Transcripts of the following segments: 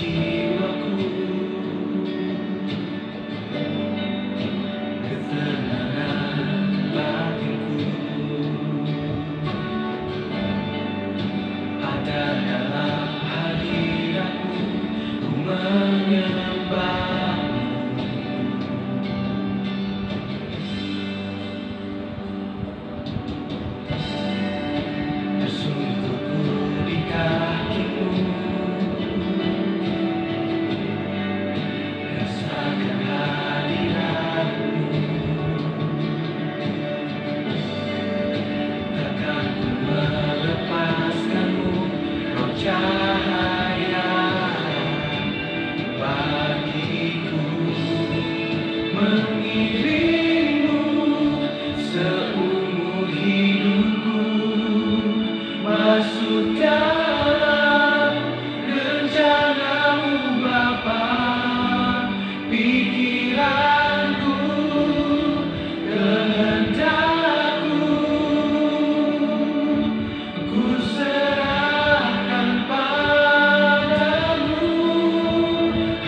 jiwaku, ketenangan batinku ada dalam hadiratmu. Ku menyembahmu, tersungkurku di kakimu. Rasakan hadiratmu, takkan ku melepaskanmu. Kau cahaya bagiku, mengiringmu seumur hidupku, masuk dalam rencanamu Bapa. Pikiranku, kehendakku, ku serahkan padamu.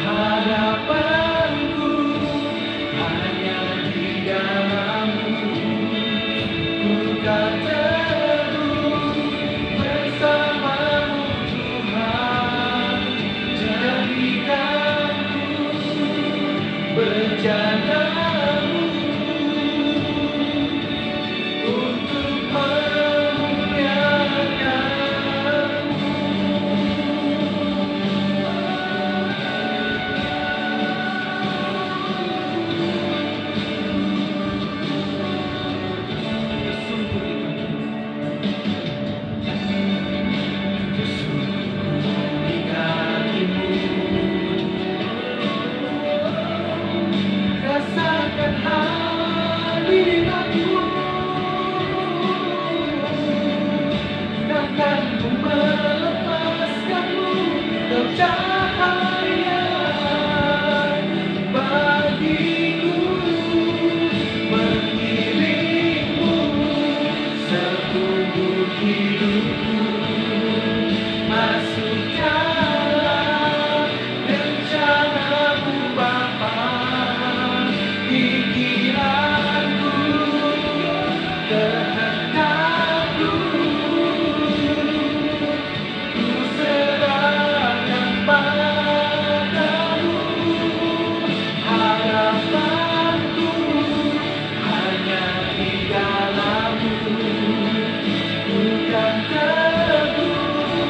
Harapanku hanya di dalammu, ku kan teguh bersamamu Tuhan. Jadikanku berjalanmu untuk memuliakanmu. Tersungkur di kakimu, rasakan hadiratmu, takkan ku melepaskanmu. Kau cahaya bagiku, mengiringmu seumur hidupku, masuk dalam rencanamu Bapa. Pikiranku, kehendakku, ku serahkan padamu. Harapanku hanya di dalammu, ku kan teguh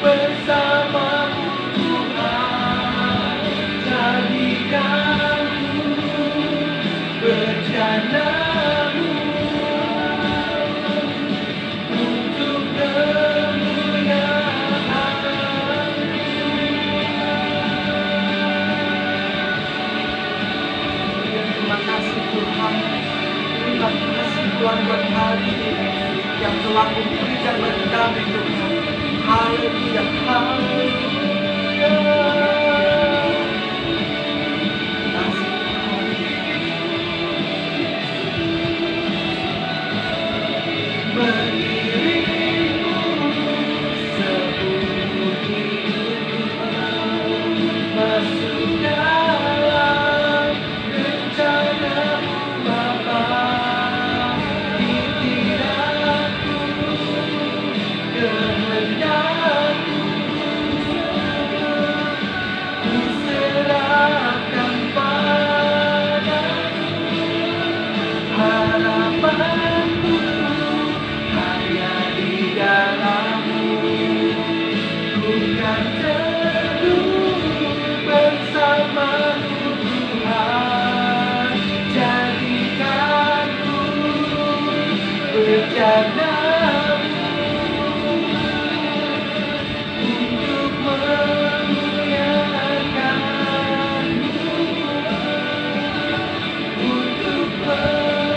bersamamu Tuhan. Jadikanku berjalanmu untuk kemuliaanmu. Terima kasih Tuhan. Terima kasih Tuhan buat hari ini yang telah memberikan bagi kami Tuhan. Haleluya, haleluya. Terima kasih Tuhan. Mengiringmu seumur hidupku, masuk dalam rencanamu Bapa. Pikiranku, kehendakku, ku serahkan padamu. Harapanku hanya di dalammu, ku kan teguh bersamamu Tuhan. Jadikanku berjalanmu untuk memuliakanmu, untuk memuliakanmu.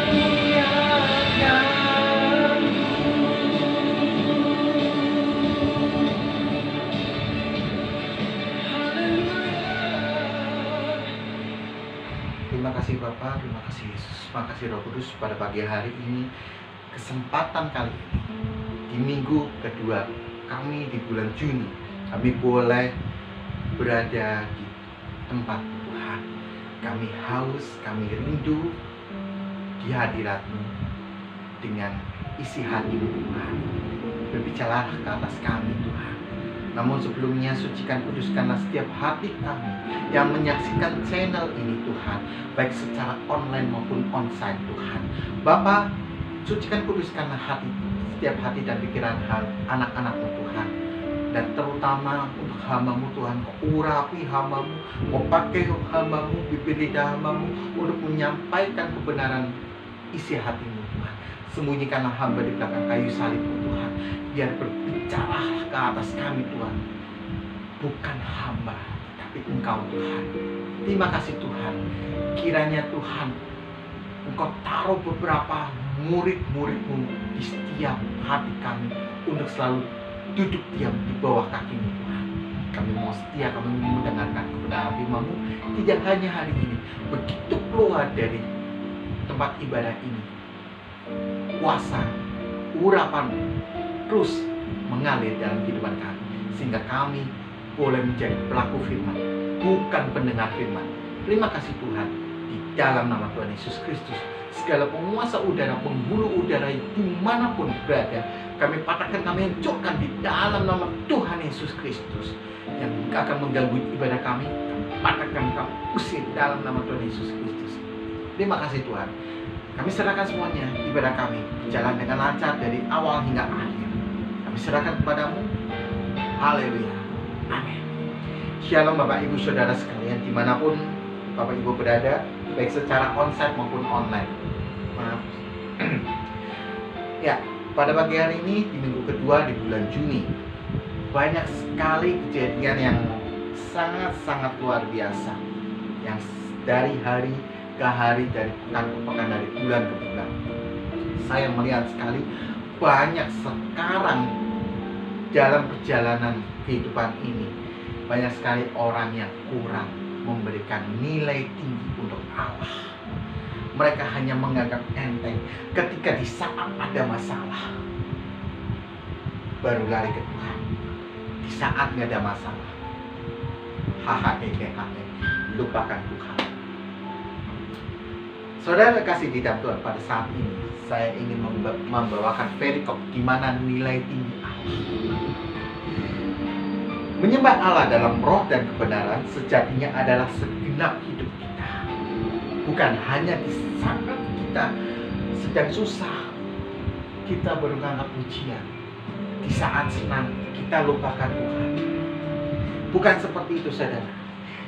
Terima kasih Bapak, terima kasih Yesus, terima kasih Roh Kudus pada pagi hari ini, kesempatan kali ini di minggu kedua kami di bulan Juni, kami boleh berada di tempat Tuhan. Kami haus, kami rindu di hadirat-Mu dengan isi hati-Mu Tuhan. Berbicaralah ke atas kami Tuhan. Namun sebelumnya sucikan kuduskanlah setiap hati kami yang menyaksikan channel ini Tuhan, baik secara online maupun onsite Tuhan. Bapa, sucikan kuduskanlah setiap hati dan pikiran anak-anak-Mu Tuhan. Dan terutama untuk hamba-Mu Tuhan, Kau urapi hamba-Mu, Kau pakai hamba-Mu, bibir lidah hamba-Mu untuk menyampaikan kebenaran isi hati-Mu Tuhan. Sembunyikanlah hamba di belakang kayu salib-Mu Tuhan, biar berbicaralah ke atas kami Tuhan, bukan hamba tapi Engkau Tuhan. Terima kasih Tuhan, kiranya Tuhan Engkau taruh beberapa murid-murid-Mu di setiap hati kami untuk selalu duduk diam di bawah kaki-Mu Tuhan. Kami mau setia, kami mau mendengarkan kebenaran firman-Mu, tidak hanya hari ini, begitu keluar dari tempat ibadah ini, kuasa urapan terus mengalir dalam kehidupan kami, sehingga kami boleh menjadi pelaku firman, bukan pendengar firman. Terima kasih Tuhan, di dalam nama Tuhan Yesus Kristus, segala penguasa udara, penghulu udara dimanapun berada, kami patahkan, kami hancurkan di dalam nama Tuhan Yesus Kristus. Yang akan mengganggu ibadah kami, kami patahkan, kami usir di dalam nama Tuhan Yesus Kristus. Terima kasih Tuhan. Kami serahkan semuanya, ibadah kami berjalan dengan lancar dari awal hingga akhir. Kami serahkan kepadamu. Haleluya. Amin. Shalom Bapak Ibu Saudara sekalian, dimanapun Bapak Ibu berada, baik secara onsite maupun online. Maaf. Ya, pada pagi hari ini di minggu kedua di bulan Juni, banyak sekali kejadian yang sangat-sangat luar biasa, yang dari hari ke hari, dari pekan ke pekan, dari bulan ke bulan. Saya melihat sekali banyak sekarang dalam perjalanan kehidupan ini, banyak sekali orang yang kurang memberikan nilai tinggi untuk Allah. Mereka hanya menganggap enteng ketika di saat ada masalah baru lari ke Tuhan. Di saat nggak ada masalah, lupakan Tuhan. Saudara kasih di dalam Tuhan, pada saat ini saya ingin membawakan perikop di mana nilai tinggi Allah. Menyembah Allah dalam roh dan kebenaran sejatinya adalah segenap hidup kita. Bukan hanya di saat kita sedang susah, kita baru menganggap pujian. Di saat senang, kita lupakan Tuhan. Bukan seperti itu saudara.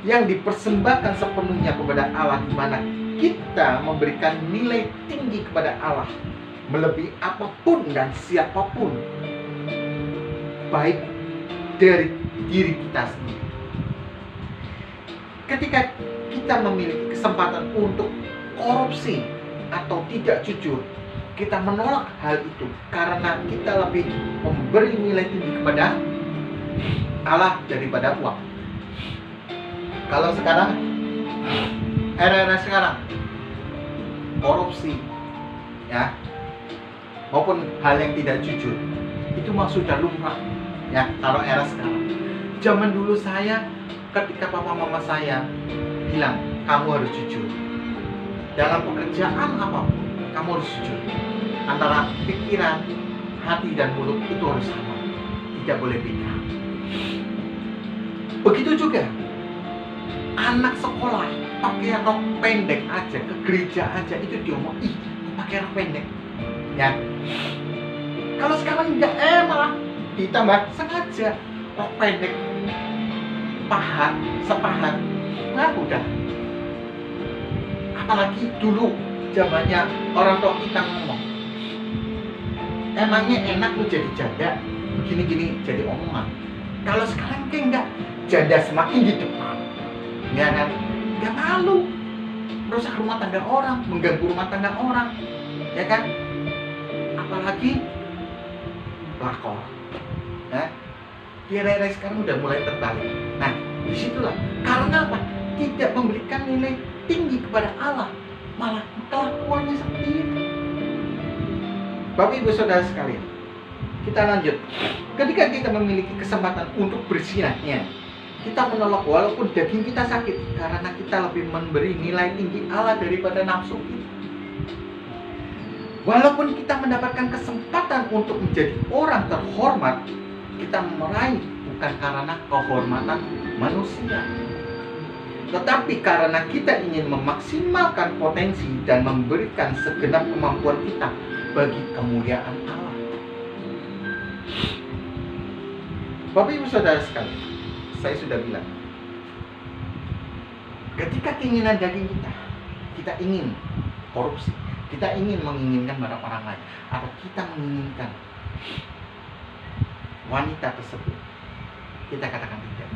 Yang dipersembahkan sepenuhnya kepada Allah, di mana kita memberikan nilai tinggi kepada Allah melebihi apapun dan siapapun, baik dari diri kita sendiri. Ketika kita memiliki kesempatan untuk korupsi atau tidak jujur, kita menolak hal itu karena kita lebih memberi nilai tinggi kepada Allah daripada uang. Kalau sekarang, era-era sekarang, korupsi, ya, maupun hal yang tidak jujur, itu mah sudah lumrah, ya. Kalau era sekarang, zaman dulu saya, ketika papa mama saya bilang kamu harus jujur dalam pekerjaan apapun, kamu harus jujur. Antara pikiran, hati dan mulut itu harus sama, tidak boleh beda. Begitu juga anak sekolah pakai rok pendek aja ke gereja aja itu diomong, ih pakai rok pendek, ya. Kalau sekarang enggak, malah ditambah sengaja rok pendek paha sepahat, nah udah. Apalagi dulu zamannya orang tua kita ngomong, emangnya enak lu jadi janda begini-gini, jadi omongan. Kalau sekarang kayak enggak, janda semakin di depan, ya kan? Gak malu merusak rumah tangga orang, mengganggu rumah tangga orang, ya kan? Apalagi lakor, ya. Kira-kira sekarang udah mulai terbalik. Nah, disitulah karena apa? Tidak memberikan nilai tinggi kepada Allah, malah kelakuannya seperti itu. Bapak Ibu Saudara sekalian, kita lanjut. Ketika kita memiliki kesempatan untuk bersinahnya, Kita menolak walaupun daging kita sakit, karena kita lebih memberi nilai tinggi Allah daripada nafsu kita. Walaupun kita mendapatkan kesempatan untuk menjadi orang terhormat, kita meraih bukan karena kehormatan manusia, tetapi karena kita ingin memaksimalkan potensi dan memberikan segenap kemampuan kita bagi kemuliaan Allah. Bapak Ibu Saudara sekalian, saya sudah bilang, ketika keinginan daging kita ingin korupsi, kita ingin menginginkan barang orang lain, atau kita menginginkan wanita tersebut, kita katakan tidak,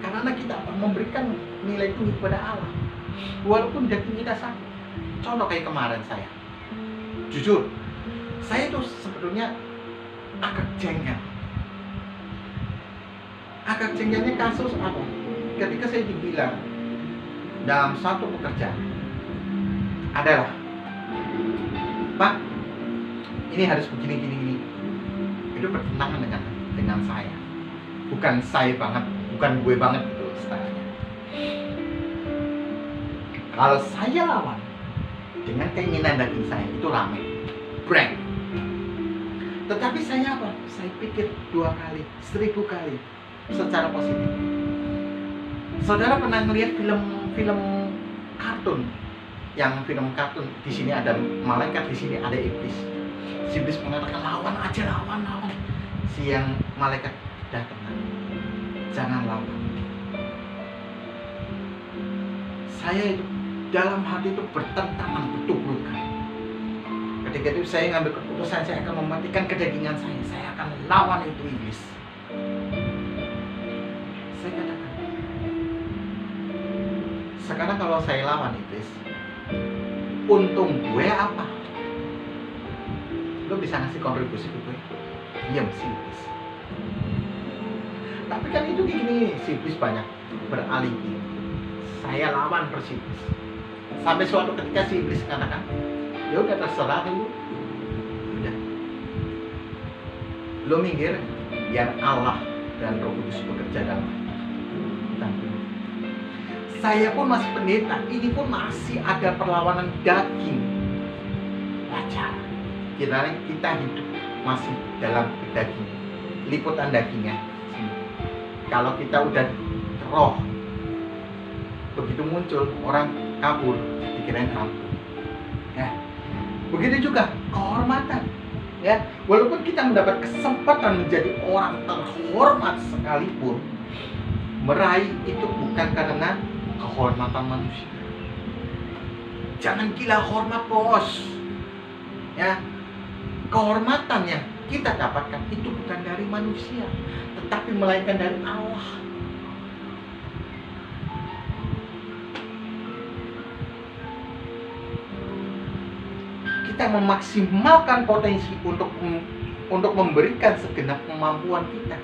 karena kita akan memberikan nilai tinggi kepada Allah walaupun daging kita sakit. Contoh kayak kemarin saya, jujur, saya tuh sebetulnya agak jengkel. Agak jengkelnya kasus apa? Ketika saya dibilang dalam satu pekerjaan adalah, Pak, ini harus begini. Itu bertentangan dengan saya. Bukan saya banget, bukan gue banget itu stylenya. Kalau saya lawan dengan keinginan daging saya, itu rame, brand. Tetapi saya apa? Saya pikir 2 kali, 1000 kali secara positif. Saudara pernah ngelihat film kartun? Yang film kartun, di sini ada malaikat, di sini ada iblis. Si iblis mengatakan lawan aja, lawan. Si yang malaikat datang, jangan lawan. Saya itu dalam hati itu bertentangan betul-betul. Ketika itu saya ngambil keputusan, saya akan mematikan kedagingan saya akan lawan itu iblis. Saya katakan, sekarang kalau saya lawan iblis, untung gue apa? Lo bisa ngasih kontribusi ke gue? Diam si iblis. Tapi kan itu gini, si iblis banyak beralibi. Saya lawan persiblis. Sampai suatu ketika si iblis katakan, ya udah terserah lu. Udah. Lo minggir, biar Allah dan Roh Kudus bekerja dalam hati. Saya pun masih pendeta, ini pun masih ada perlawanan daging. Wajar. Kita hidup masih dalam daging, liputan dagingnya. Kalau kita udah roh, begitu muncul orang kabur, dikirain hantu. Ya, begitu juga kehormatan. Ya, walaupun kita mendapat kesempatan menjadi orang terhormat sekalipun, meraih itu bukan karena kehormatan manusia. Jangan gila hormat, bos. Ya, kehormatan yang kita dapatkan itu bukan dari manusia, tetapi melainkan dari Allah. Kita memaksimalkan potensi untuk memberikan segenap kemampuan kita.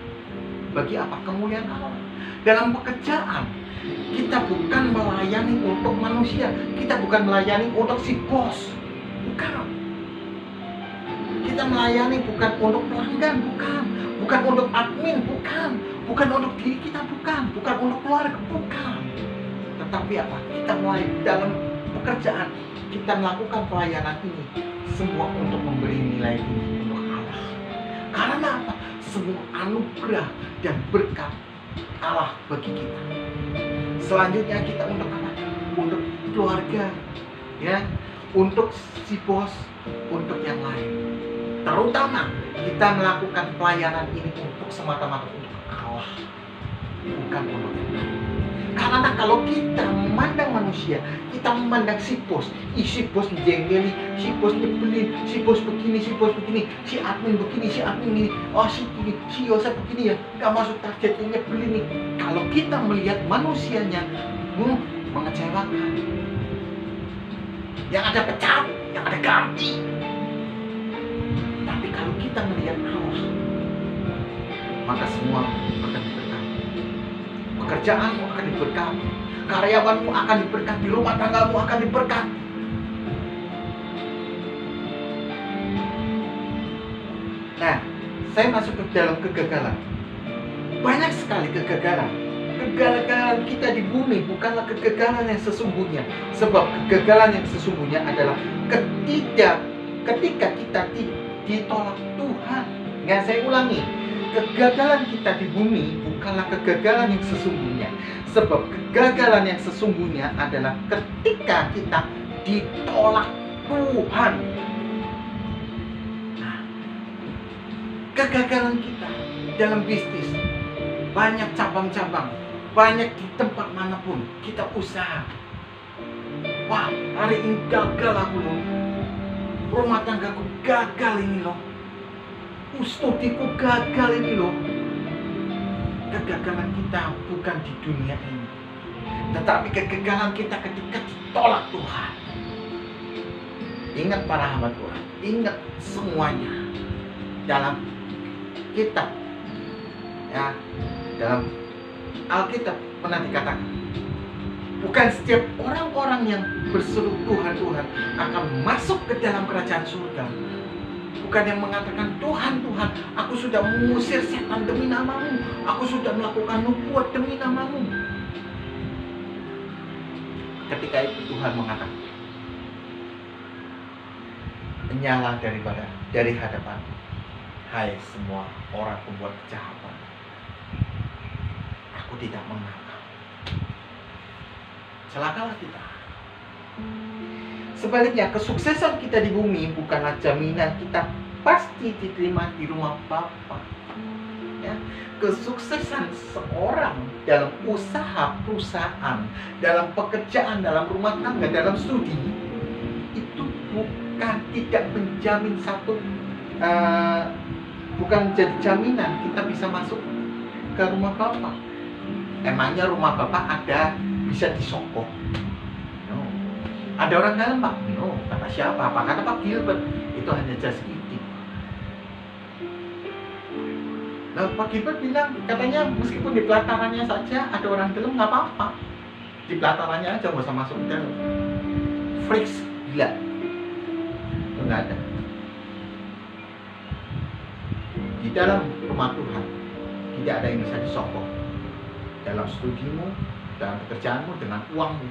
Bagi apa? Kemuliaan Allah. Dalam pekerjaan, kita bukan melayani untuk manusia, kita bukan melayani untuk si bos, bukan. Kita melayani bukan untuk pelanggan, bukan untuk admin, bukan untuk diri kita, bukan untuk keluarga, bukan. Tetapi apa? Kita melayani dalam pekerjaan, kita melakukan pelayanan ini semua untuk memberi nilai tinggi untuk Allah. Karena apa? Semua anugerah dan berkat Allah bagi kita. Selanjutnya kita untuk apa? Untuk keluarga, ya, untuk si bos, untuk yang lain. Terutama kita melakukan pelayanan ini untuk semata-mata untuk Allah, bukan untuk yang lain. Karena kalau kita memandang manusia, kita memandang si bos jenggeli, si bos nyebelin, si bos begini, si admin begini, si admin ini, oh si ini, si Yosef begini ya, gak masuk target yang nyebelin nih. Kalau kita melihat manusianya, mengecewakan. Yang ada pecat, yang ada ganti. Tapi kalau kita melihat Allah, maka semua akan diberkati. Pekerjaanmu akan diberkati, karyawanmu akan diberkati, rumah tanggamu akan diberkati. Nah, saya masuk ke dalam kegagalan. Banyak sekali kegagalan kegagalan kita di bumi bukanlah kegagalan yang sesungguhnya. Sebab kegagalan yang sesungguhnya adalah ketika kita ditolak Tuhan. Nggak, saya ulangi. Kegagalan kita di bumi bukanlah kegagalan yang sesungguhnya. Sebab kegagalan yang sesungguhnya adalah ketika kita ditolak Tuhan. Nah, kegagalan kita dalam bisnis banyak cabang-cabang, banyak di tempat manapun kita usaha. Wah, hari ini gagal aku loh. Rumah tanggaku gagal ini loh. Studiku gagal ini loh. Kegagalan kita bukan di dunia ini, tetapi kegagalan kita ketika ditolak Tuhan. Ingat para hamba Tuhan, ingat semuanya dalam kitab, ya, dalam Alkitab pernah dikatakan, bukan setiap orang-orang yang berseru Tuhan Tuhan akan masuk ke dalam kerajaan surga. Bukan yang mengatakan, Tuhan, Tuhan, aku sudah mengusir setan demi namamu, aku sudah melakukan nubuat demi namamu. Ketika itu Tuhan mengatakan, menyala dari hadapan, hai semua orang pembuat kejahatan, aku tidak mengenal. Celakalah kita. Sebaliknya, kesuksesan kita di bumi bukanlah jaminan kita pasti diterima di rumah Bapa. Ya, kesuksesan seorang dalam usaha perusahaan, dalam pekerjaan, dalam rumah tangga, dalam studi, itu bukan tidak menjamin bukan jadi jaminan kita bisa masuk ke rumah Bapa. Emangnya rumah Bapa ada bisa disokong? No. Ada orang dalam, Pak? No. Kata siapa? Apa? Kata Pak Gilbert. Itu hanya just kidding. Nah, Pak Gilbert bilang, katanya meskipun di pelatarannya saja ada orang dalam, nggak apa-apa. Di pelatarannya aja nggak usah masuk dalam. Freaks, gila. Itu nggak ada. Di dalam rumah Tuhan tidak ada yang bisa disokong. Dalam studimu, dalam pekerjaanmu, dengan uangmu.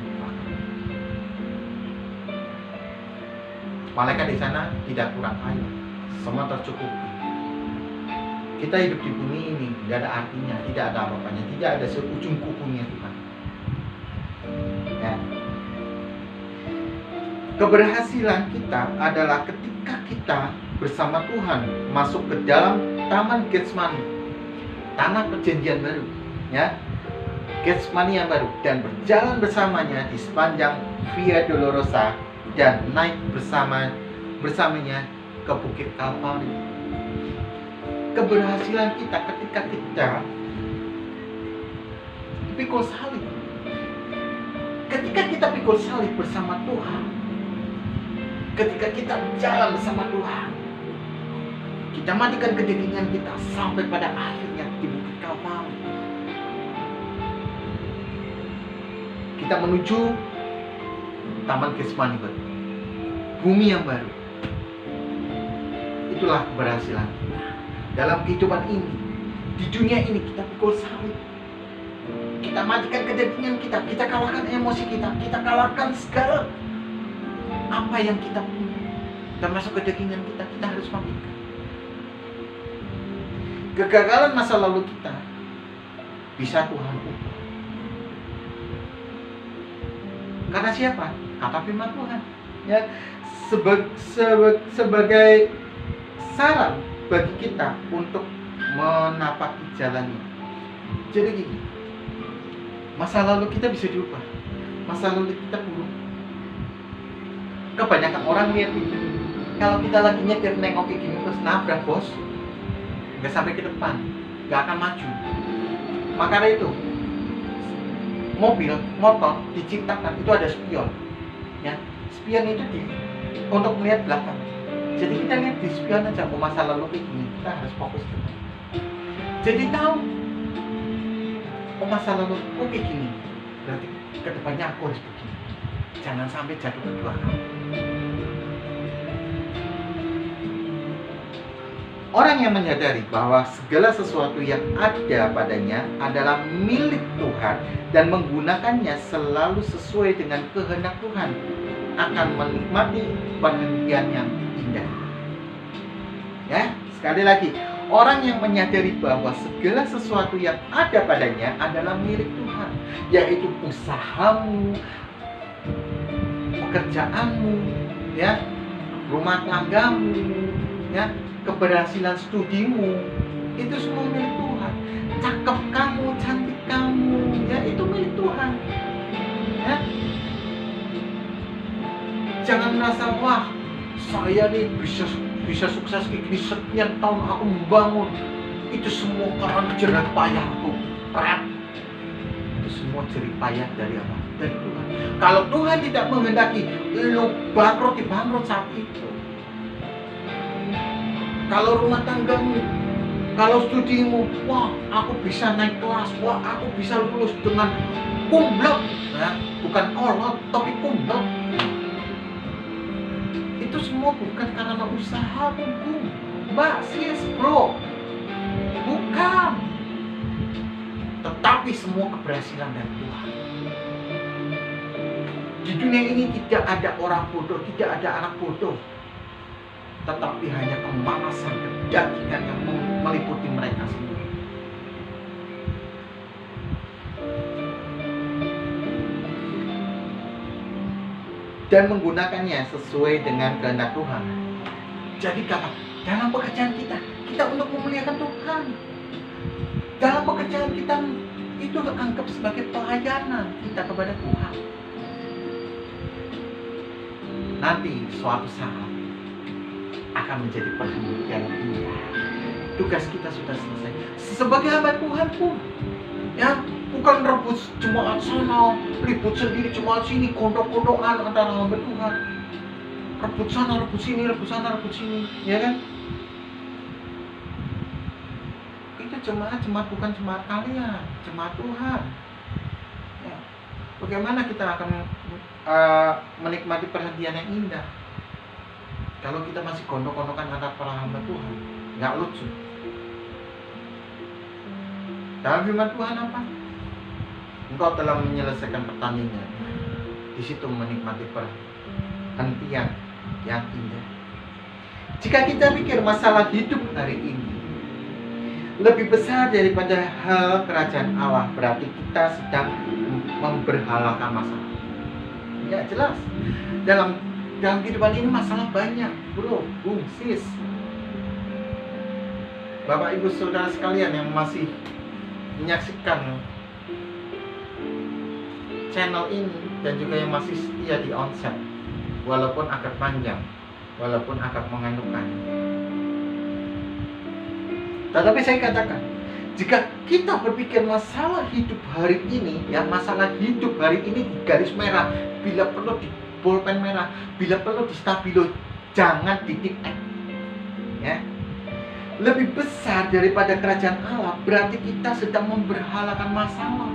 Malaikat di sana tidak kurang kaya, semua tercukupi. Kita hidup di bumi ini tidak ada artinya, tidak ada apa-apanya, tidak ada seujung kukunya Tuhan. Ya. Keberhasilan kita adalah ketika kita bersama Tuhan masuk ke dalam Taman Getsemani, tanah perjanjian baru, ya, Getsemani yang baru, dan berjalan bersamanya di sepanjang Via Dolorosa dan naik bersamanya ke Bukit Kalvari. Keberhasilan kita ketika kita pikul salib, ketika kita pikul salib bersama Tuhan, ketika kita jalan bersama Tuhan, kita matikan kedagingan kita sampai pada akhirnya di Bukit Kalvari. Kita menuju Taman Getsemani baru, bumi yang baru. Itulah keberhasilan kita dalam kehidupan ini. Di dunia ini kita pikul salib, kita matikan kedagingan kita, kita kalahkan emosi kita kalahkan segala apa yang kita punya, termasuk kedagingan kita harus matikan. Kegagalan masa lalu kita bisa Tuhan ubah. Karena siapa? Kata firman Tuhan, ya, sebagai saran bagi kita untuk menapaki jalannya. Jadi gini, masa lalu kita bisa diubah, masa lalu kita buruk. Kebanyakan orang lihat ini, kalau kita lagi nyetir nengok kayak gini terus nabrak, bos, nggak sampai ke depan, nggak akan maju. Makanya itu mobil, motor diciptakan itu ada spion, ya. Spion itu untuk melihat belakang. Jadi kita lihat di spion aja, masa lalu kayak gini, kita harus fokus ke depan. Jadi tahu, masa lalu kayak gini, berarti kedepannya aku harus begini. Jangan sampai jatuh ke belakang. Orang yang menyadari bahwa segala sesuatu yang ada padanya adalah milik Tuhan dan menggunakannya selalu sesuai dengan kehendak Tuhan akan menikmati perhentian yang indah. Ya, sekali lagi, orang yang menyadari bahwa segala sesuatu yang ada padanya adalah milik Tuhan, yaitu usahamu, pekerjaanmu, ya, rumah tanggamu, ya, keberhasilan studimu, itu semua milik Tuhan. Cakep kamu, cantik kamu, ya, itu milik Tuhan. Ya. Jangan merasa, wah, saya nih bisa sukses kayak gini, sekian tahun aku membangun, itu semua karena jerih payahku. Itu semua jerih payah dari apa? Dari Tuhan. Kalau Tuhan tidak menghendaki lu bangkrut saat itu, kalau rumah tanggamu, kalau studimu, wah, aku bisa naik kelas, wah, aku bisa lulus dengan cum laude, ya, bukan kolot tapi cum laude. Itu semua bukan karena usahamu, Bu, Mbak, sis, bro, bukan. Tetapi semua keberhasilan dari Tuhan. Di dunia ini tidak ada orang bodoh, tidak ada anak bodoh, tetapi hanya kemalasan kedagingan yang meliputi mereka semua. Dan menggunakannya sesuai dengan kehendak Tuhan. Jadi kata, dalam pekerjaan kita untuk memuliakan Tuhan. Dalam pekerjaan kita itu anggap sebagai pelayanan kita kepada Tuhan. Nanti suatu saat akan menjadi perhentian yang indah. Tugas kita sudah selesai. Sebagai hamba Tuhan pun, ya, bukan rebut jemaat sana, ribut sendiri jemaat sini, kondok-kondokan antara hamba Tuhan. Rebut sana, rebut sini, rebut sana, rebut sini, ya kan? Itu jemaat bukan jemaat kalian, jemaat Tuhan. Ya. Bagaimana kita akan menikmati perhentian yang indah kalau kita masih gondok-gondokan antara para hamba Tuhan? Nggak lucu. Dalam firman Tuhan apa? Engkau telah menyelesaikan pertandingan. Di situ menikmati perhentian yang indah. Jika kita pikir masalah hidup hari ini lebih besar daripada hal kerajaan Allah, berarti kita sedang memberhalakan masalah. Ya, jelas. Dalam kehidupan ini masalah banyak, bro, bung, sis. Bapak ibu saudara sekalian yang masih menyaksikan channel ini dan juga yang masih setia di onset, walaupun agak panjang, walaupun agak menganukan. Tetapi saya katakan, jika kita berpikir masalah hidup hari ini, ya, masalah hidup hari ini di garis merah, bila perlu di bolpen merah, bila perlu di stabilo, jangan di titik X, ya, lebih besar daripada kerajaan Allah, berarti kita sedang memberhalakan masalah.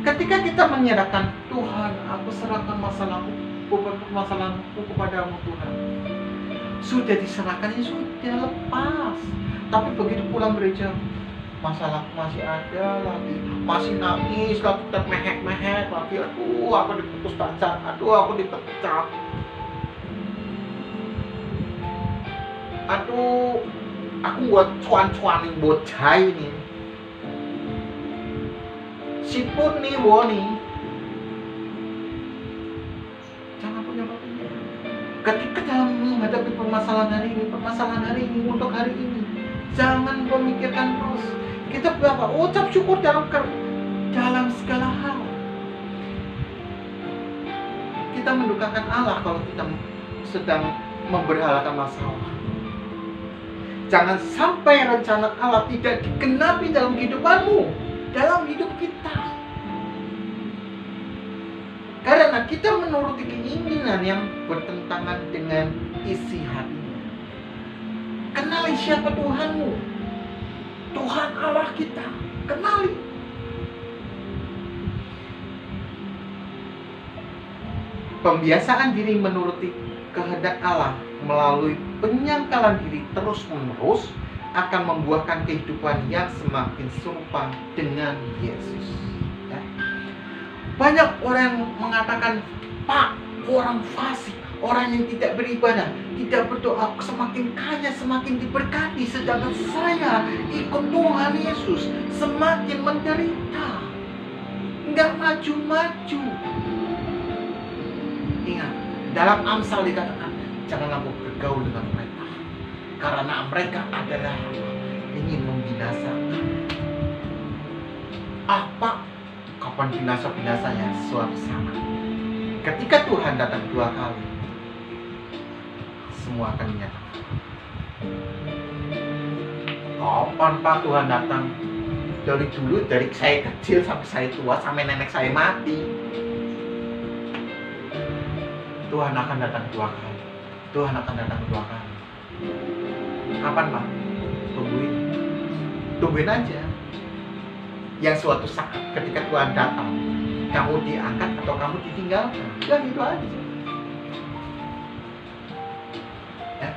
Ketika kita menyerahkan, Tuhan, aku serahkan masalahku, permasalahanku kepadamu, Tuhan, sudah diserahkan, ini sudah lepas. Tapi begitu pulang gereja, masalahku masih ada lagi, masih nangis lagi, termehek-mehek lagi, aduh, aku diputus pacar, aduh, aku dipecat, aduh, aku buat cuan-cuanin bocah ini, si pun nih, Boni, jangan punya bapinya. Ketika dalam menghadapi permasalahan hari ini, untuk hari ini, jangan memikirkan terus. Kita berapa? Ucap syukur dalam segala hal. Kita mendukakan Allah kalau kita sedang memberhalakan masalah. Jangan sampai rencana Allah tidak digenapi dalam kehidupanmu, dalam hidup kita. Karena kita menuruti keinginan yang bertentangan dengan isi hatinya. Kenali siapa Tuhanmu, Tuhan Allah kita. Kenali. Pembiasaan diri menuruti kehendak Allah melalui penyangkalan diri terus-menerus akan membuahkan kehidupan yang semakin serupa dengan Yesus. Ya. Banyak orang yang mengatakan, Pak, orang fasik, orang yang tidak beribadah, tidak berdoa, semakin kaya, semakin diberkati. Sedangkan saya ikut Tuhan Yesus, semakin menderita, nggak maju-maju. Ingat, dalam Amsal dikatakan, janganlah kamu bergaul dengan mereka, karena mereka adalah ingin membinasakan. Apa? Kapan binasa-binasanya? Suatu saat. Ketika Tuhan datang 2 kali, semua akan dinyatakan. Kapan Pak Tuhan datang? Dari dulu, dari saya kecil sampai saya tua, sampai nenek saya mati. Tuhan akan datang 2 kali. Tuhan akan datang 2 kali. Kapan Pak? Tungguin aja. Yang suatu saat ketika Tuhan datang, kamu diangkat atau kamu ditinggalkan. Dan itu aja. Ya.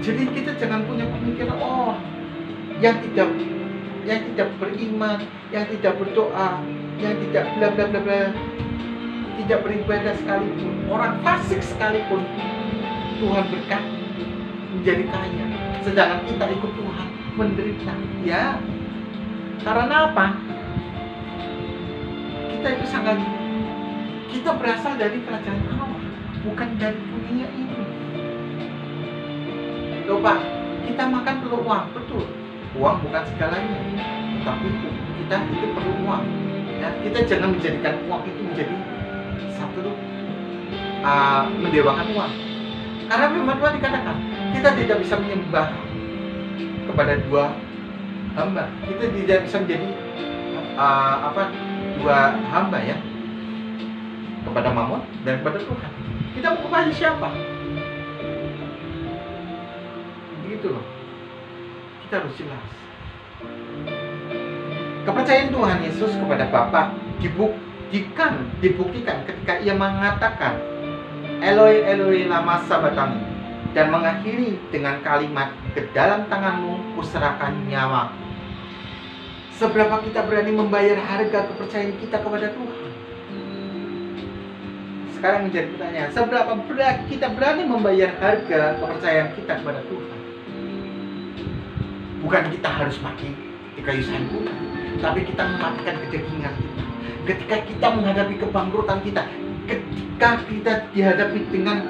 Jadi kita jangan punya pemikiran, oh, yang tidak beriman, yang tidak berdoa, yang tidak bla bla bla bla, tidak beribadah sekalipun, orang fasik sekalipun, Tuhan berkati menjadi kaya. Sedangkan kita ikut Tuhan menderita. Ya, karena apa? Kita itu kita berasal dari kerajaan Allah, bukan dari dunia ini. Loh Pak, kita makan perlu uang, betul. Uang bukan segalanya, tapi kita itu perlu uang. Ya, kita jangan menjadikan uang itu menjadi satu mendewakan uang. Karena firman Tuhan dikatakan, kita tidak bisa menyembah kepada 2 hamba. Kita tidak bisa menjadi 2 hamba, ya, kepada Mammon dan kepada Tuhan. Kita mau kepada siapa? Begitu loh. Kita harus jelas. Kepercayaan Tuhan Yesus kepada Bapa dibuktikan ketika ia mengatakan Eloi Eloi lama sabachthani dan mengakhiri dengan kalimat, ke dalam tanganmu kuserahkan nyawa. Seberapa kita berani membayar harga kepercayaan kita kepada Tuhan? Sekarang menjadi pertanyaan, seberapa kita berani membayar harga kepercayaan kita kepada Tuhan? Bukan kita harus mati di kayu salib, tapi kita mematikan kedagingan kita. Ketika kita menghadapi kebangkrutan kita, ketika kita dihadapi dengan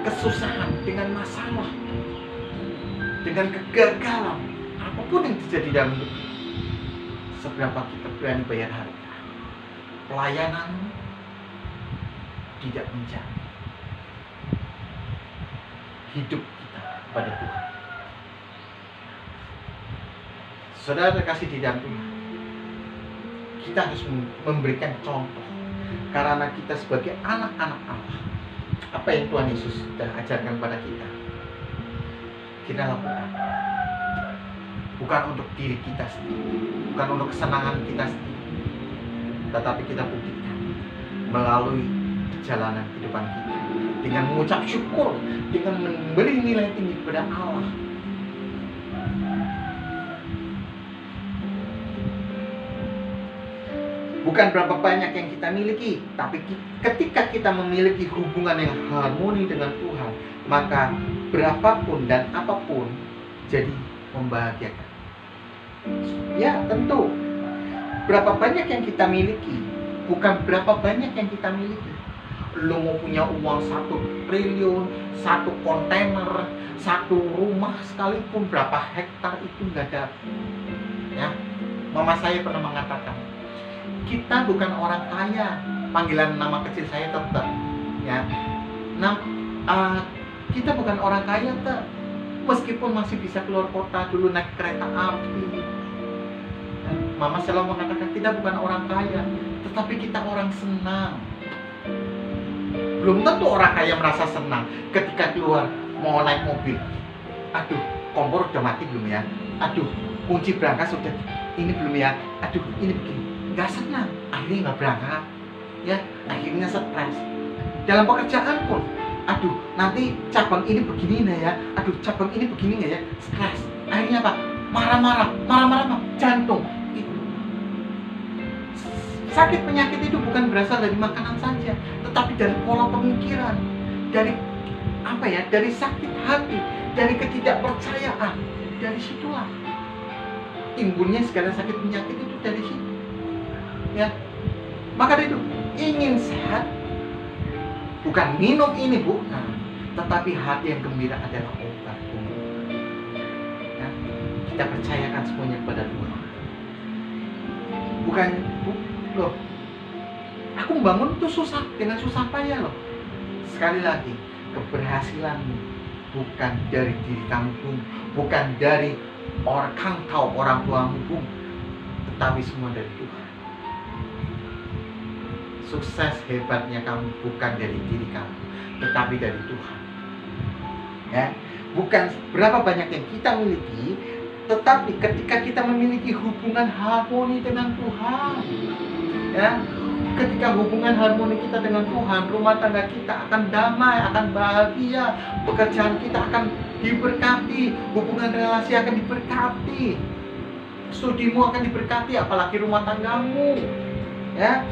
kesusahan, dengan masalah, dengan kegagalan, apapun yang terjadi dalam hidup kita, seberapa kita berani bayar harga? Pelayanan tidak menjamin hidup kita pada Tuhan. Saudara kasih di dalam Tuhan, kita harus memberikan contoh. Karena kita sebagai anak-anak Allah, apa yang Tuhan Yesus sudah ajarkan kepada kita, kita lakukan. Bukan untuk diri kita sendiri, bukan untuk kesenangan kita sendiri, tetapi kita buktikan melalui perjalanan kehidupan kita, dengan mengucap syukur, dengan memberi nilai tinggi kepada Allah. Bukan berapa banyak yang kita miliki, tapi ketika kita memiliki hubungan yang harmoni dengan Tuhan, maka berapapun dan apapun jadi membahagiakan. Ya, tentu. Berapa banyak yang kita miliki, bukan berapa banyak yang kita miliki. Lo mau punya uang 1 triliun, 1 kontainer, 1 rumah sekalipun, berapa hektar itu nggak ada. Ya, mama saya pernah mengatakan, kita bukan orang kaya. Panggilan nama kecil saya tetap, ya. Kita bukan orang kaya, meskipun masih bisa keluar kota dulu naik kereta api. Mama selalu mengatakan kita bukan orang kaya, tetapi kita orang senang. Belum tentu orang kaya merasa senang ketika keluar mau naik mobil. Aduh, kompor udah mati belum ya? Aduh, kunci berangkas sudah ini belum ya? Aduh, ini begini. Gak senang, akhirnya nggak berangkat, ya, akhirnya stres. Dalam pekerjaan pun, aduh nanti cabang ini begini nggak ya, aduh cabang ini begini nggak ya, stres. Akhirnya apa? Marah-marah, jantung. Sakit penyakit itu bukan berasal dari makanan saja, tetapi dari pola pemikiran, dari apa ya, dari sakit hati, dari ketidakpercayaan. Dari situlah timbulnya segala sakit penyakit itu dari situ. Ya, maka itu ingin sehat, bukan minum ini bukan, tetapi hati yang gembira adalah obat. Ya, kita percayakan semuanya kepada Tuhan. Bukan loh, aku membangun itu susah, dengan susah payah loh. Sekali lagi, keberhasilanmu bukan dari diri kamu, bukan dari orang tuamu, tetapi semua dari Tuhan. Sukses hebatnya kamu bukan dari diri kamu, tetapi dari Tuhan. Ya, bukan berapa banyak yang kita miliki, tetapi ketika kita memiliki hubungan harmoni dengan Tuhan, ya, ketika hubungan harmoni kita dengan Tuhan, rumah tangga kita akan damai, akan bahagia, pekerjaan kita akan diberkati, hubungan relasi akan diberkati, studimu akan diberkati, apalagi rumah tanggamu, ya.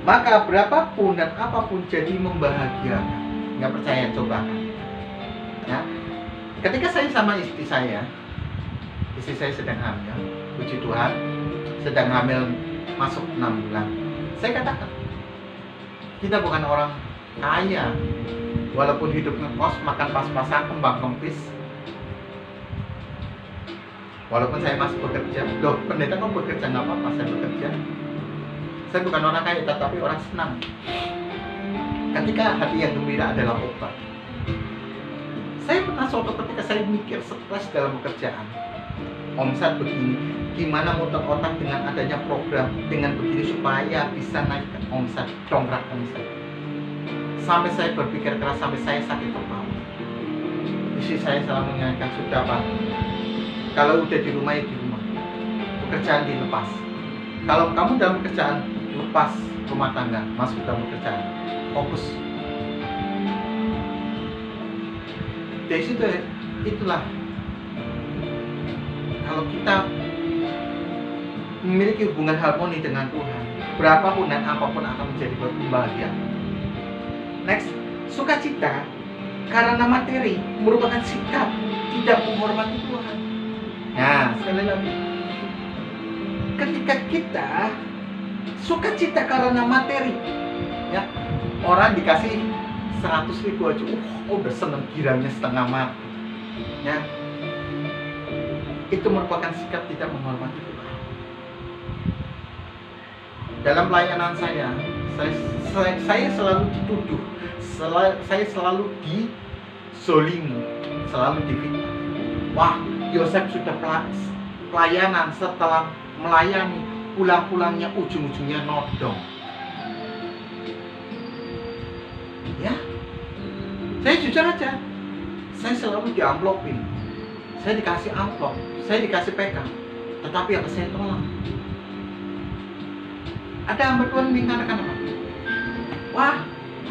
Maka berapapun dan apapun jadi membahagiakan. Nggak percaya, coba kan. Ya. Ketika saya sama istri saya sedang hamil, puji Tuhan, sedang hamil masuk 6 bulan. Saya katakan, kita bukan orang kaya, walaupun hidup ngekos, makan pas-pasan, kembang kempis. Walaupun saya masih bekerja, loh pendeta kok bekerja? Nggak apa-apa, saya bekerja. Saya bukan orang kaya, tetapi orang senang. Ketika hati yang gembira adalah obat. Saya pernah suatu ketika saya mikir stres dalam pekerjaan. Omset begini, gimana muter otak dengan adanya program dengan begini supaya bisa naik omset, dongkrak omset. Sampai saya berpikir keras, sampai saya sakit kepala. Istri saya selalu mengingatkan, sudah Pak, kalau udah di rumah ya di rumah, pekerjaan dilepas. Kalau kamu dalam pekerjaan, lepas rumah tangga, masuk dalam pekerjaan, fokus. Dari situ itulah, kalau kita memiliki hubungan harmoni dengan Tuhan, berapapun dan apapun akan menjadi bahagia. Next, sukacita karena materi merupakan sikap tidak menghormati Tuhan. Nah, sekali lagi, ketika kita sukacita karena materi, ya, orang dikasih 100.000 aja, udah seneng girangnya setengah mati, ya. Itu merupakan sikap tidak menghormati Tuhan. Dalam pelayanan saya selalu dituduh, saya selalu dizolimi, selalu difitnah. Wah, Yosef sudah pelayanan, setelah melayani, pulang-pulangnya ujung-ujungnya nodong. Ya, saya jujur aja, saya selalu diamplopin, saya dikasih amplop, saya dikasih PK, tetapi apa saya tolak. Ada hamba Tuhan mengatakan apa? Wah,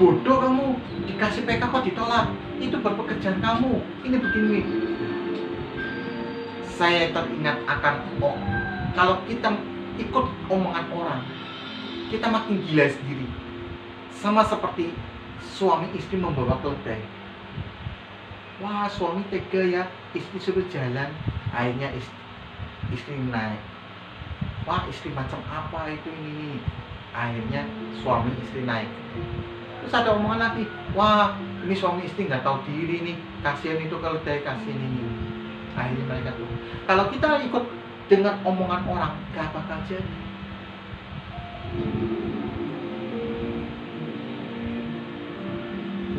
bodoh kamu, dikasih PK kok ditolak, itu berpekerjaan kamu, ini begini. Saya teringat akan, kalau kita ikut omongan orang, kita makin gila sendiri. Sama seperti suami istri membawa keledai. Wah, suami tega ya, istri suruh jalan, akhirnya istri naik. Wah, istri macam apa itu ini? Akhirnya suami istri naik. Terus ada omongan lagi, wah ini suami istri nggak tahu diri nih, kasihan itu keledai, kasihan ini. Akhirnya mereka tuh, kalau kita ikut dengan omongan orang, gak bakal jadi.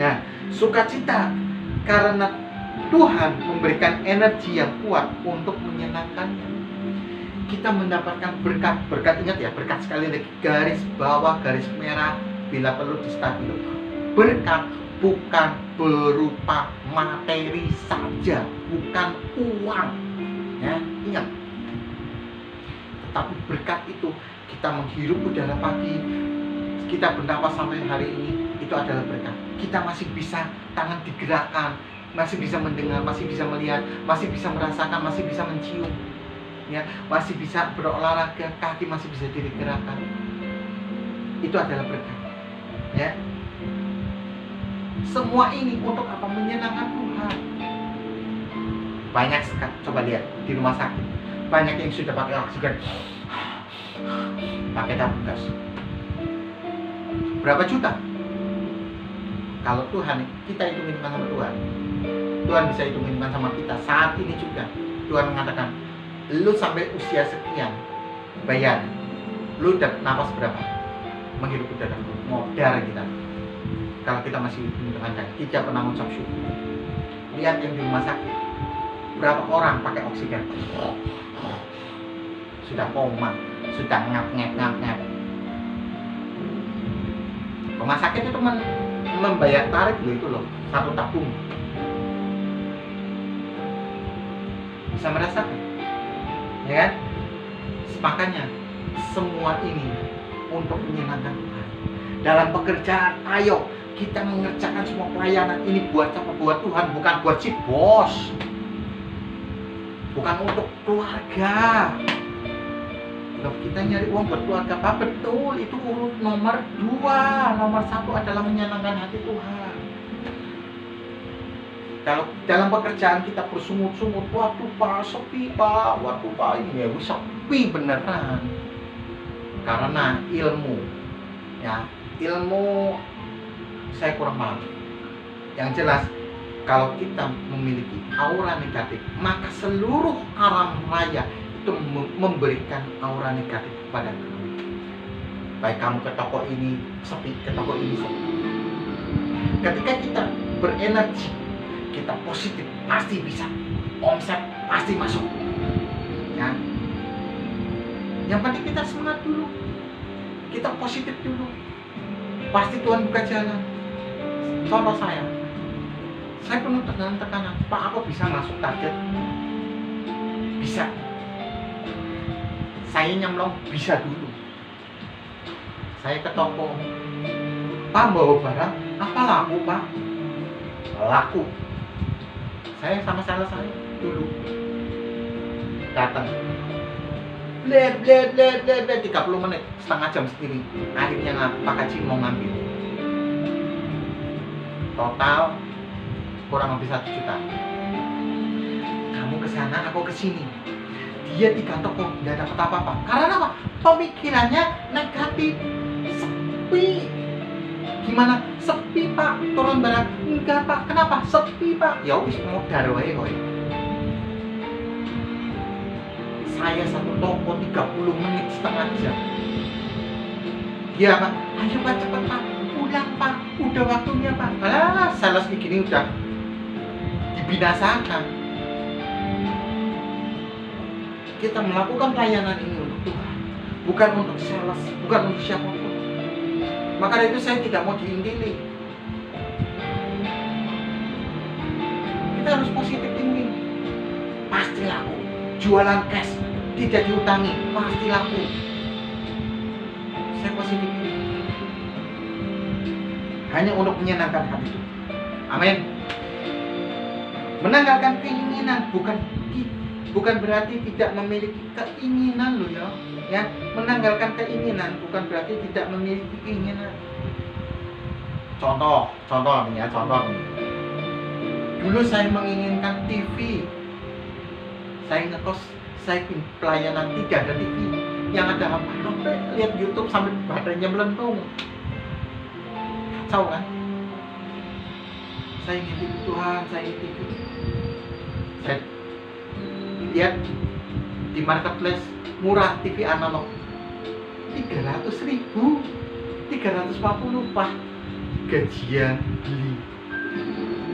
Nah, sukacita karena Tuhan memberikan energi yang kuat untuk menyenangkannya. Kita mendapatkan berkat, ingat ya, berkat sekali lagi, garis bawah, garis merah, bila perlu di stabilo. Berkat bukan berupa materi saja, bukan uang, ya, ingat. Tetapi berkat itu kita menghirup udara pagi, kita bernapas sampai hari ini, itu adalah berkah. Kita masih bisa tangan digerakkan, masih bisa mendengar, masih bisa melihat, masih bisa merasakan, masih bisa mencium, ya, masih bisa berolahraga, kaki masih bisa digerakkan. Itu adalah berkah, ya. Semua ini untuk apa? Menyenangkan Tuhan. Banyak sekali, coba lihat di rumah sakit, banyak yang sudah pakai oksigen, pakai tabung gas. Berapa juta? Kalau Tuhan, kita hitungin sama Tuhan. Tuhan bisa hitungin sama kita. Saat ini juga Tuhan mengatakan, lu sampai usia sekian bayar. Lu dapat napas berapa? Menghirup udara, mau darah kita. Kalau kita masih hitung Anda, tidak pernah mengucap syukur. Lihat yang di rumah sakit, berapa orang pakai oksigen? Sudah koma, sudah ngap. Rumah sakit itu membayar tarif loh, itu loh, satu tabung. Bisa merasakan, ya kan? Makanya semua ini untuk menyenangkan Tuhan. Dalam pekerjaan, ayo kita mengerjakan semua pelayanan ini buat apa? Buat Tuhan, bukan buat si bos, bukan untuk keluarga. Kalau kita nyari uang buat keluarga, Pak, betul, itu urut nomor 2. Nomor 1 adalah menyenangkan hati Tuhan. Kalau dalam pekerjaan kita bersungut-sungut, waduh Pak, sepi Pak, waduh Pak, ini ya sepi beneran. Karena ilmu, ya, ilmu saya kurang paham. Yang jelas, kalau kita memiliki aura negatif, maka seluruh alam raya itu memberikan aura negatif kepada kamu. Baik kamu ke toko ini sepi, ke toko ini sepi. Ketika kita berenergi, kita positif, pasti bisa. Omset pasti masuk, ya. Yang penting kita semangat dulu, kita positif dulu, pasti Tuhan buka jalan. Contoh saya penuh tekanan, Pak, aku bisa masuk target? Bisa. Saya nyemplung, bisa dulu. Saya ke toko, Pak, bawa barang, apa laku Pak? Laku. Saya sama salah saya dulu datang, bled 30 menit, setengah jam sendiri. Akhirnya Pak Haji mau ngambil. Total kurang lebih 1 juta. Kamu ke sana, aku ke sini. Dia 3 toko, nggak dapat apa-apa. Karena apa? Pemikirannya negatif. Sepi. Gimana? Sepi Pak, turun barang. Enggak Pak, kenapa? Sepi Pak. Ya wis modal wae kowe. Saya 1 toko 30 menit, setengah jam. Dia Pak, ayo Pak, cepat Pak, pulang Pak, udah waktunya Pak. Alah, sales kayak gini udah dibinasakan. Kita melakukan pelayanan ini untuk Tuhan, bukan untuk sales, bukan untuk siapapun. Maka dari itu saya tidak mau diintili. Kita harus positif thinking. Pasti laku. Jualan cash, tidak diutangi, pasti laku. Saya positif thinking. Hanya untuk menyenangkan hati itu. Amin. Menanggalkan keinginan bukan berarti tidak memiliki keinginan loh ya. Menanggalkan keinginan bukan berarti tidak memiliki keinginan. Contoh nih. Dulu saya menginginkan TV. Saya ngekos, saya pelayanan 3 ada TV. Yang ada apa? Sampai lihat YouTube sampai baterainya melentung. Kacau kan? Saya ingin TV Tuhan, saya ingin TV. Saya lihat di marketplace murah TV analog 300.000, 340 Pak. Gajian beli,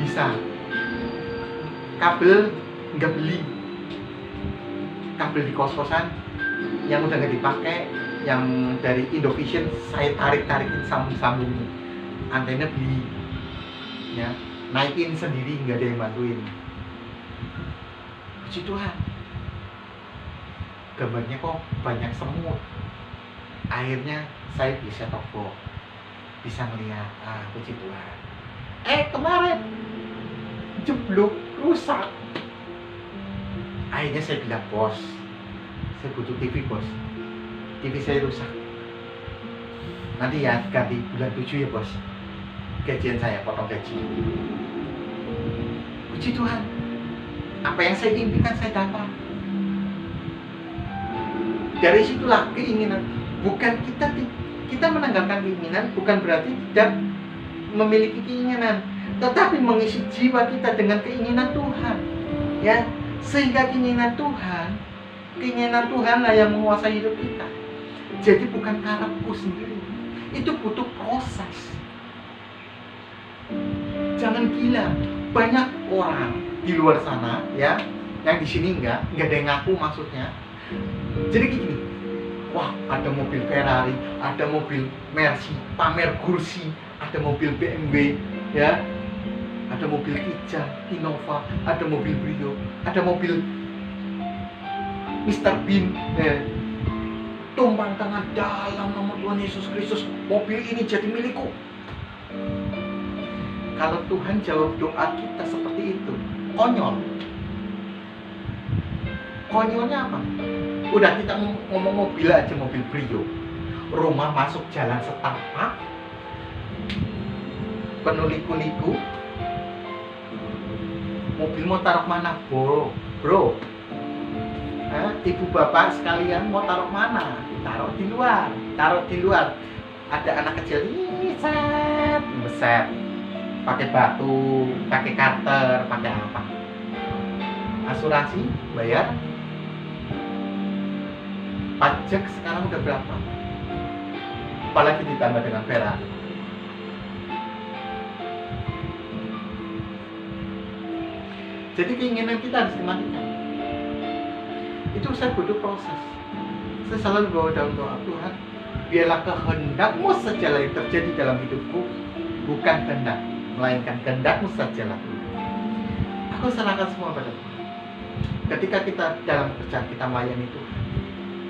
bisa. Kabel nggak beli, kabel di kos-kosan yang udah nggak dipakai, yang dari Indovision saya tarikin sambung-sambungnya. Antena beli, ya, naikin sendiri, nggak ada yang bantuin. Puji Tuhan. Gambarnya kok banyak semut. Akhirnya saya bisa toko. bisa melihat, puji Tuhan. Kemarin jeblok, rusak. Akhirnya saya bilang, bos, saya butuh TV bos, TV saya rusak. Nanti ya ganti bulan 7 ya bos, gajian saya potong gaji. Puji Tuhan, apa yang saya impikan saya dapat. Dari situlah keinginan. Bukan kita menanggalkan keinginan, bukan berarti tidak memiliki keinginan, tetapi mengisi jiwa kita dengan keinginan Tuhan, ya, sehingga keinginan Tuhan lah yang menguasai hidup kita. Jadi bukan karepku sendiri, itu butuh proses. Jangan gila, banyak orang di luar sana, ya, yang di sini enggak ada yang ngaku maksudnya. Jadi gini, wah, ada mobil Ferrari, ada mobil Mercy, pamer kursi, ada mobil BMW, ya, ada mobil Kijang, Innova, ada mobil Brio, ada mobil Mr. Bean, tumpang tangan dalam nama Tuhan Yesus Kristus, mobil ini jadi milikku. Kalau Tuhan jawab doa kita seperti itu, konyol. Konyolnya apa? Udah kita ngomong mobil aja, mobil Brio, rumah masuk jalan setapak, penuh liku-liku. Mobil mau taruh mana, bro? Ibu bapak sekalian mau taruh mana? Taruh di luar. Ada anak kecil, beset, pakai batu, pakai karter, pakai apa? Asuransi bayar. Pajak sekarang udah berapa? Apalagi ditambah dengan Ferrari. Jadi keinginan kita harus dimatikan. Itu saya butuh proses. Saya selalu bawa dalam doa, Tuhan, biarlah kehendak-Mu sajalah yang terjadi dalam hidupku, bukan kehendak, melainkan kehendak-Mu sajalah. Aku serahkan semua pada Tuhan. Ketika kita dalam pekerjaan kita melayani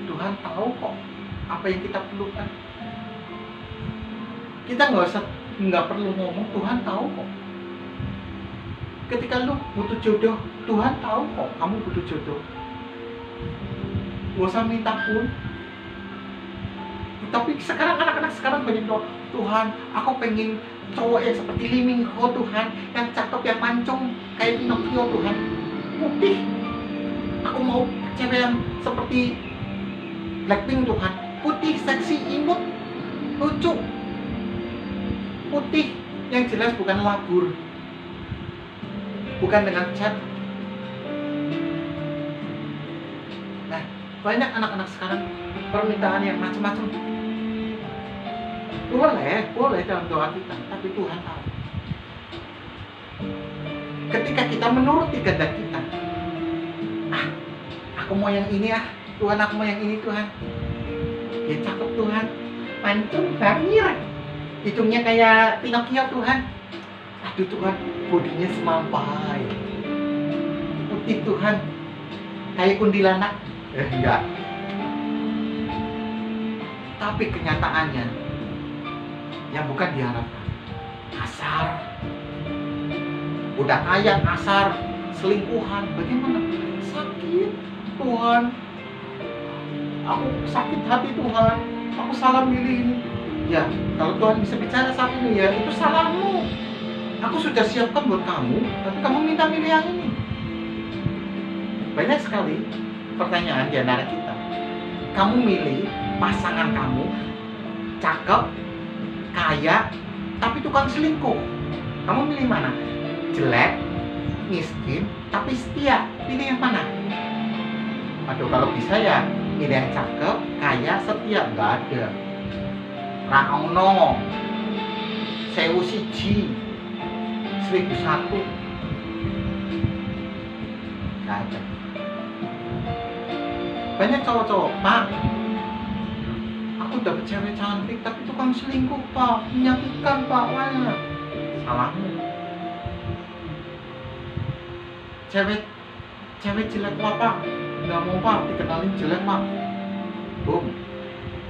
Tuhan tahu kok apa yang kita perlukan. Kita nggak perlu ngomong, Tuhan tahu kok. Ketika lu butuh jodoh, Tuhan tahu kok kamu butuh jodoh. Gak usah minta pun. Tapi sekarang anak-anak sekarang banyak doa, Tuhan, aku pengen cowok yang seperti Liming, oh Tuhan, yang cakep, yang mancung kayak Pinocchio, Tuhan, putih. Aku mau cewek yang seperti Blackpink, Tuhan, putih, seksi, imut, lucu, putih, yang jelas bukan labur, bukan dengan cat. Nah, banyak anak-anak sekarang permintaan yang macam-macam. Boleh dalam doa kita, tapi Tuhan tahu. Ketika kita menuruti kehendak kita, aku mau yang ini Tuhan, aku mau yang ini Tuhan. Dia cakep Tuhan, mancung, bangir, hidungnya kayak Pinocchio Tuhan. Aduh Tuhan, bodinya semampai, putih Tuhan, kayak kuntilanak. Enggak. Tapi kenyataannya yang bukan diharapkan, kasar. Udah kaya kasar, selingkuhan, bagaimana? Sakit Tuhan, aku sakit hati Tuhan, aku salah milih ini. Ya, kalau Tuhan bisa bicara saat ini, ya itu salahmu. Aku sudah siapkan buat kamu, tapi kamu minta milih yang ini. Banyak sekali pertanyaan di antara kita. Kamu milih pasangan kamu cakep, kaya, tapi tukang selingkuh. Kamu milih mana? Jelek, miskin, tapi setia. Pilih yang mana? Aduh, kalau bisa ya milih yang cakep, kaya, setia. Nggak ada. Raono, Sewu Siji, 1001. Nggak ada. Banyak cowok-cowok, Pak, aku dapet cewek cantik tapi tukang selingkuh Pak, menyakitkan Pak, mana? Salahmu. Cewek jelek Pak, nggak mau Pak, dikenalin jelek Pak. Boom,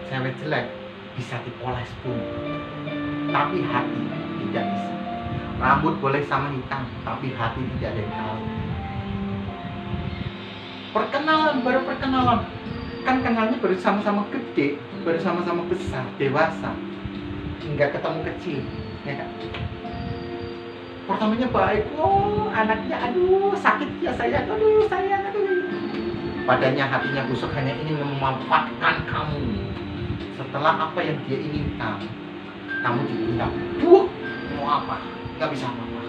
cewek jelek, bisa dipoles pun, tapi hati tidak bisa. Rambut boleh sama hitam, tapi hati tidak ada yang tahu. Perkenalan, baru perkenalan, kan kenalnya baru sama-sama gede, baru sama-sama besar, dewasa, nggak ketemu kecil, ya kan? Pertamanya baik, oh anaknya, aduh sakit ya sayang, aduh sayang, aduh. Padanya hatinya busuk, hanya ingin memanfaatkan kamu. Setelah apa yang dia inginkan, kamu dibilang, buak, mau apa? Nggak bisa apa-apa.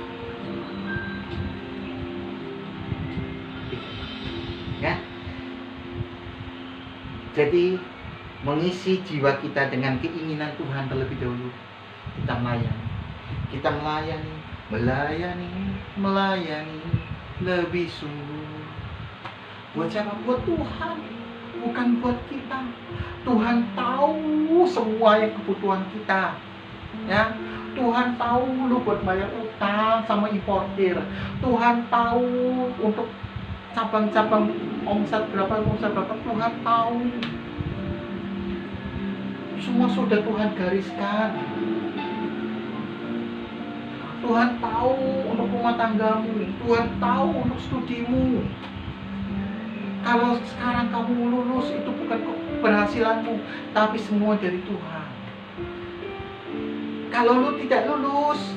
Ya. Jadi mengisi jiwa kita dengan keinginan Tuhan terlebih dahulu. Kita melayani lebih sungguh. Buat siapa? Buat Tuhan, bukan buat kita. Tuhan tahu semua yang kebutuhan kita, ya. Tuhan tahu lu buat bayar utang sama importir. Tuhan tahu untuk cabang-cabang omset berapa. Tuhan tahu. Semua sudah Tuhan gariskan. Tuhan tahu untuk rumah tanggamu. Tuhan tahu untuk studimu. Kalau sekarang kamu lulus, itu bukan keberhasilanmu, tapi semua dari Tuhan. Kalau lu tidak lulus,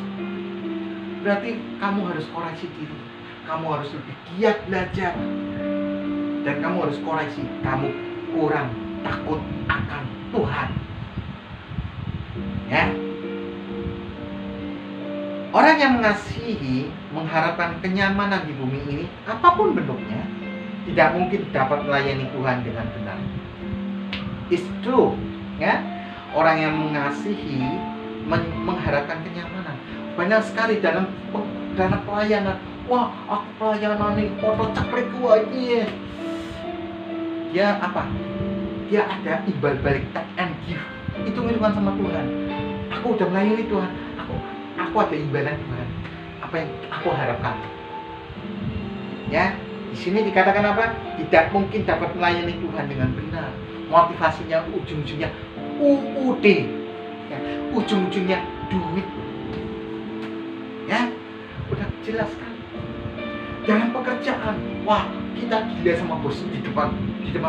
berarti kamu harus koreksi diri. Kamu harus lebih giat belajar. Dan kamu harus koreksi, kamu kurang takut akan Tuhan. Ya. Orang yang mengasihi, mengharapkan kenyamanan di bumi ini, apapun bentuknya, tidak mungkin dapat melayani Tuhan dengan benar. It's true, ya. Orang yang mengasihi, mengharapkan kenyamanan. Banyak sekali dalam pelayanan. Wah, aku pelayanan nih, foto cekrek gua ini. Dia apa? Dia ada imbal balik, take and give. Itu hitungan sama Tuhan. Aku udah melayani Tuhan. Aku ada imbalan Tuhan. Apa yang aku harapkan? Ya, di sini dikatakan apa? Tidak mungkin dapat melayani Tuhan dengan benar. Motivasinya ujung-ujungnya UUD. Ya, ujung-ujungnya duit. Ya, udah jelas kan? Dalam pekerjaan, wah kita gila sama bos di depan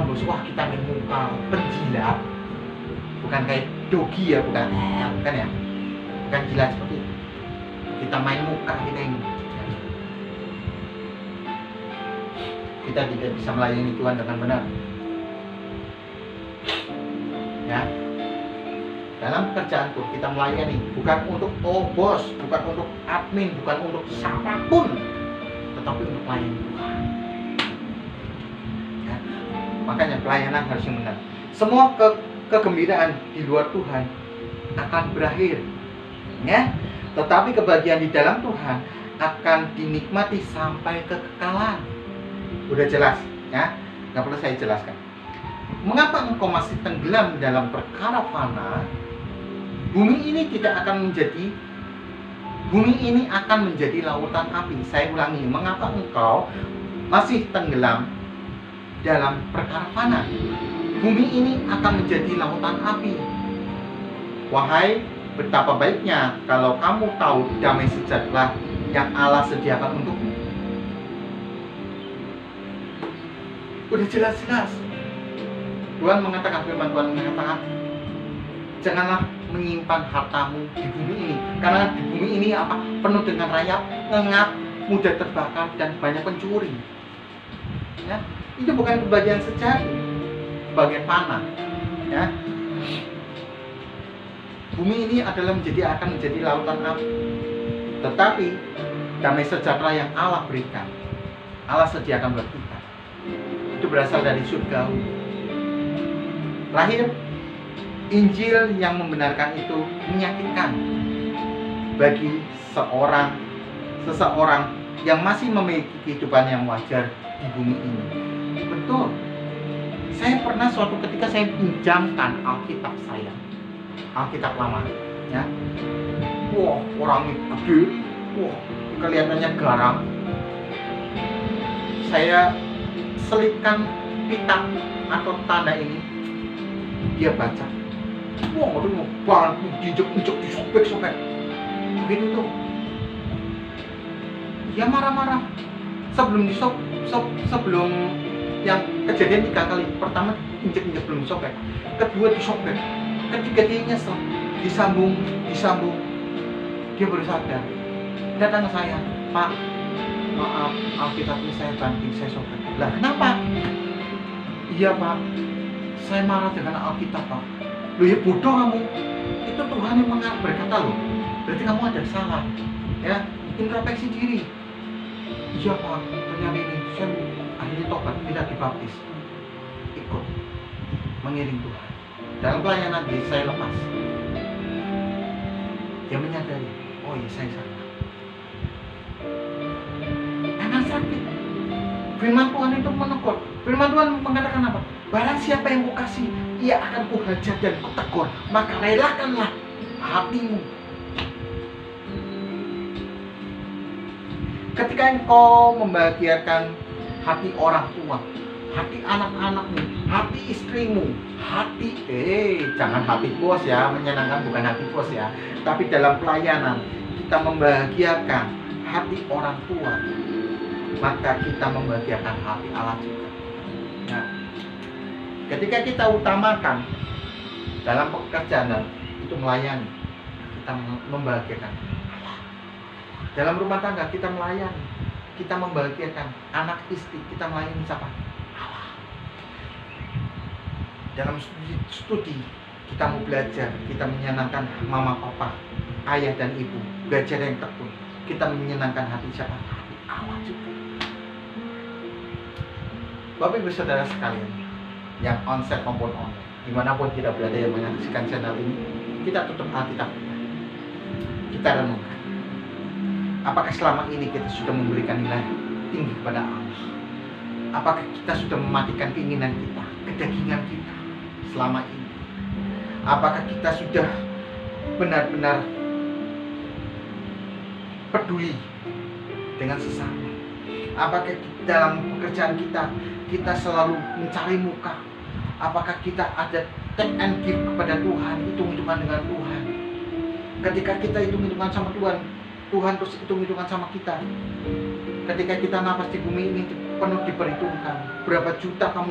bos, wah kita main muka, penjilat. Bukan kayak dogi ya, bukan ya, bukan gila seperti itu. Kita main muka, kita ini. Kita tidak bisa melayani Tuhan dengan benar. Ya. Dalam pekerjaan pun kita melayani bukan untuk bos, bukan untuk admin, bukan untuk siapapun, tetapi untuk melayani Tuhan. Ya. Makanya pelayanan harus yang benar. Semua kegembiraan di luar Tuhan akan berakhir. Ya. Tetapi kebahagiaan di dalam Tuhan akan dinikmati sampai kekekalan. Udah jelas, ya? Nggak perlu saya jelaskan. Mengapa engkau masih tenggelam dalam perkara fana? Bumi ini akan menjadi lautan api. Saya ulangi, mengapa engkau masih tenggelam dalam perkara fana? Bumi ini akan menjadi lautan api. Wahai, betapa baiknya kalau kamu tahu damai sejahtera yang Allah sediakan untukmu. Udah jelas-jelas. Tuhan mengatakan, firman Tuhan mengatakan, janganlah menyimpan hartamu di bumi ini, karena di bumi ini apa? Penuh dengan rayap, ngengap, mudah terbakar dan banyak pencuri. Ya, itu bukan kebahagiaan sejati, kebahagiaan fana. Ya. Bumi ini akan menjadi lautan api. Tetapi damai sejahtera yang Allah berikan, Allah sediakan buat kita, itu berasal dari surga. Terakhir, Injil yang membenarkan itu menyakitkan bagi seseorang yang masih memiliki kehidupan yang wajar di bumi ini. Betul. Saya pernah suatu ketika saya pinjamkan Alkitab saya, Alkitab lama, ya. Wah, orangnya gede, wah, kelihatannya garang. Saya selipkan pita atau tanda ini, dia baca. Wah, aduh mau bantu diinjek-injek, disobek-sobek. Begitu tuh. Dia marah-marah. Sebelum yang kejadian 3 kali. Pertama injek-injek belum disobek. Kedua disobek. Ketiga dia nyesel. Disambung. Dia baru sadar. Datang ke saya, Pak, maaf, Alkitab ini saya banting, saya sobek. Lah kenapa? Iya Pak, saya marah dengan Alkitab Pak. Loh ya bodoh kamu. Itu Tuhan yang berkata loh. Berarti kamu ada salah. Ya, introspeksi diri. Iya Pak, ternyata ini saya akhirnya tobat, tidak dibaptis. Ikut mengiring Tuhan. Dalam pelayanan dia saya lepas. Dia menyadari, oh iya saya salah. Emang sakit. Firman Tuhan itu menegur. Firman Tuhan mengatakan apa? Barang siapa yang kukasih, ia akan kuhajar dan kutegur. Maka relakanlah hatimu. Ketika engkau membahagiakan hati orang tua, hati anak-anakmu, hati istrimu, jangan hati bos ya, menyenangkan bukan hati bos ya. Tapi dalam pelayanan kita membahagiakan hati orang tua, maka kita membahagiakan hati Allah juga. Nah, ketika kita utamakan dalam pekerjaan itu melayani, kita membahagiakan Allah. Dalam rumah tangga kita melayani, kita membahagiakan anak istri, kita melayani siapa? Allah. Dalam studi kita mau belajar, kita menyenangkan mama papa, ayah dan ibu, belajar yang tekun, kita menyenangkan hati siapa? Hati Allah juga. Bapak ibu saudara sekalian yang onsite maupun online, dimanapun kita berada yang menyaksikan channel ini, kita tutup Alkitab kita renungkan. Apakah selama ini kita sudah memberikan nilai tinggi kepada Allah? Apakah kita sudah mematikan keinginan kita, kedagingan kita selama ini? Apakah kita sudah benar-benar peduli dengan sesama? Apakah dalam pekerjaan kita selalu mencari muka? Apakah kita ada take and give kepada Tuhan, hitung-hitungan dengan Tuhan? Ketika kita hitung-hitungan sama Tuhan, Tuhan terus hitung-hitungan sama kita. Ketika kita napas di bumi ini penuh diperhitungkan. Berapa juta kamu